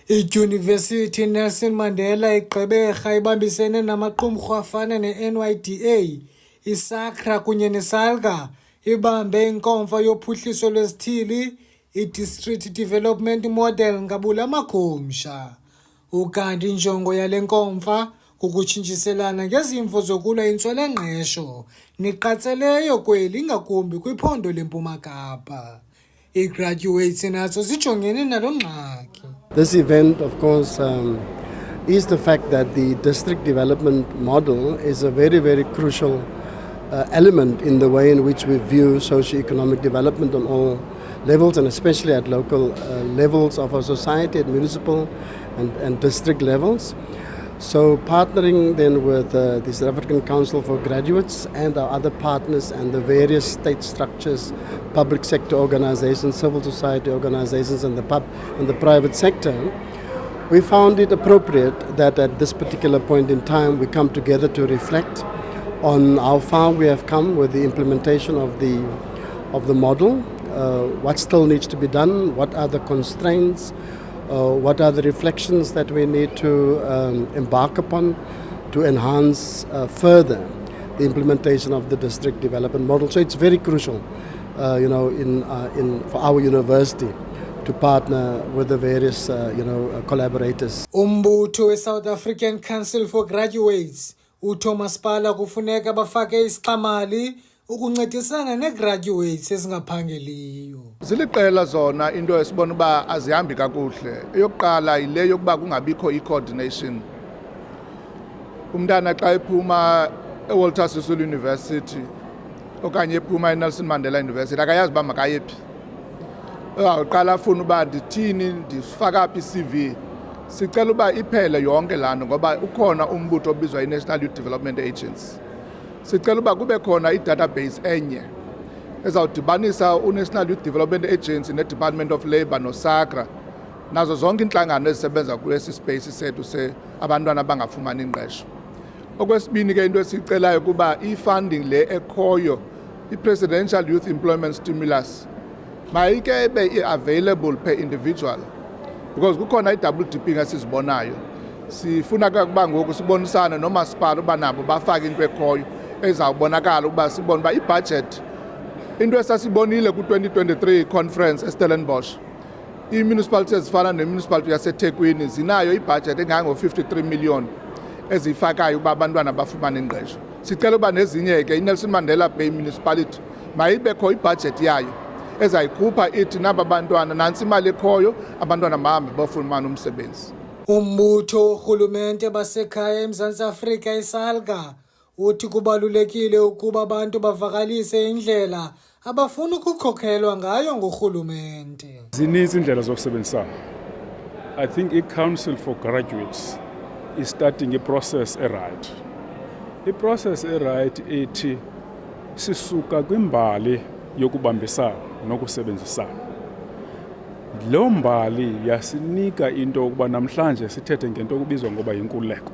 iDyunivesithi Nelson Mandela iGqeberha ibambisene namaqumrhu afana ne-NYDA, iSACRA kunye neSALGA ibambe inkomfa yophuhliso lwezithili, i-District Development Model ngabula makhumsha. Ukanti injongo yale nkomfa kukutshintshiselana ngezimvo zokulwa intswelangqesho niqatseleyo kweli ngakumbi kwiphondo leMpuma Kapa. I-graduates nazo zijongene nalo ngxaki. This event, of course, is the fact that the district development model is a very, very crucial element in the way in which we view socio-economic development on all levels, and especially at local levels of our society, at municipal and district levels. So partnering then with the South African Council for Graduates and our other partners and the various state structures, public sector organizations, civil society organizations and the private sector, we found it appropriate that at this particular point in time we come together to reflect on how far we have come with the implementation of the model, what still needs to be done, what are the constraints, what are the reflections that we need to embark upon to enhance further the implementation of the district development model. So it's very crucial, for our university to partner with the various, collaborators. Umbutho we-South African Council for Graduates, uThomas Pala kufuneka bafake isixamali ukuncedisana ne-graduates ezingaphangeliyo. Ziliqela zona into esibona uba azihambi kakuhle. Eyokuqala ile yokuba kungabikho i-coordination. Umntana xa ephuma eWalter Sisulu University okanye ephuma eNelson Mandela University akayazi uba makaye phi. Uyaqala afuna uba ndithini, ndifaka phi i-CV. Sicela uba iphele yonke laa nto ngoba ukhona umbutho obizwa i-National Youth Development Agency. Sicela uba kube khona i-database enye ezawudibanisa u-National Youth Development Agency ne-Department of Labour no-SACRA nazo zonke inhlangano ezisebenza kulesi space sethu abantwana abangafumani ingqesho. Okwesibini ke into esicelayo kuba i-funding le ekhoyo, i-Presidential Youth Employment Stimulus, mayike ibe i-available per individual because kukhona i-double dipping esizibonayo. Sifuna ukuba ngoku sibonisane nomasipala uba nabo bafake into ekhoyo ezawubonakala ukuba sibone uba i-budget into esasibonile ku-2023 conference eStellenbosch, i-municipality ezifana ne-municipality yaseThekwini zinayo i-budget engango-53 million ezifakayo uba abantwana bafumane ingqesho. Sicela uba nezinye ke i-Nelson Mandela Bay Municipality mayibekho i-budget yayo ezayikhupha ithi naba bantwana nantsi imali ekhoyo abantwana mahambe bafumane umsebenzi. Umbutho urhulumente basekhaya eMzantsi Afrika iSALGA uthi kubalulekile ukuba abantu bavakalise indlela abafuna ukukhokhelwa ngayo ngurhulumente. Zininzi indlela zokusebenzisana. I think i-Council for Graduates is starting a process right. I-process right ethi sisuka kwimbali yokubambisana nokusebenzisana. Lo mbali yasinika into ukuba namhlanje sithethe ngento okubizwa ngoba yinkululeko.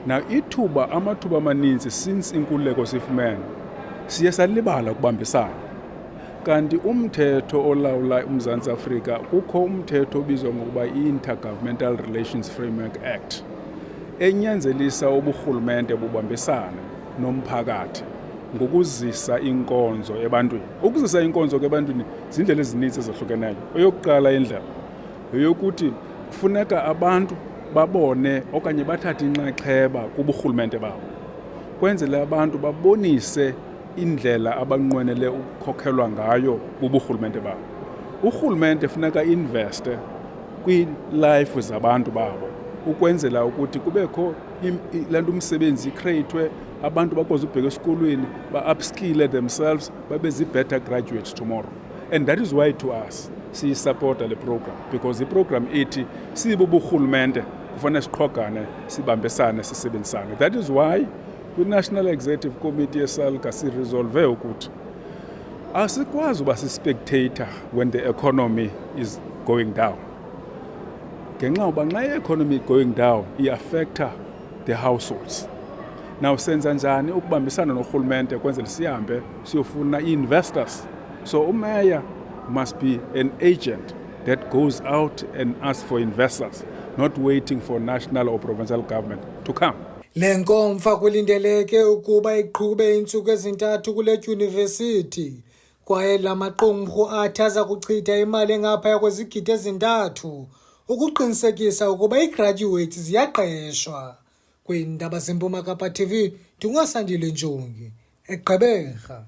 Now amathuba amaninzi since inkululeko sifumene siye salibala ukubambisana. Kanti umthetho olawula uMzantsi Afrika kukho umthetho obizwa ngokuba i-Intergovernmental Relations Framework Act enyanzelisa uburhulumente bubambisane nomphakathi ngokuzisa inkonzo ebantwini. Ukuzisa inkonzo ke ebantwini zindlela ezininzi ezahlukeneyo. Eyokuqala indlela yokuthi kufuneka abantu babone okanye bathathe inxaxheba kuburhulumente babo. Kwenzela abantu babonise indlela abanqwenele ukukhokhelwa ngayo kuburhulumente babo. Urhulumente funeka investe kwi-life zabantu babo ukwenzela ukuthi kubekho lanto umsebenzi icreatwe, abantu bakwazi ubheka esikolweni ba-upskill themselves babe zi-better graduates tomorrow. And that is why to us siyisupporta le program, because the program ithi sibo burhulumente kufanele siqhogane sibambisane sisebenzisane. That is why kwi-National Executive Committee yeSALGA siresolve ukuthi asikwazi uba si-spectator when the economy is going down. Ngenxa uba nxa i-economy going down i-affecta the households. Now senza njani ukubambisana norhulumente kwenzela sihambe siyofuna i-investors. So uMayor must be an agent that goes out and asks for investors, not waiting for national or provincial government to come. Le nkomfa kulindeleke ukuba iqhube iintsuku ezintathu kule dyunivesithi kwaye la maqumrhu athi aza kuchitha imali engaphaya kwezigidi ezintathu ukuqinisekisa ukuba ii-graduates ziyaqeshwa. Kwiindaba zeMpuma Kapa TV, ndinguSandile Njongi, eGqeberha.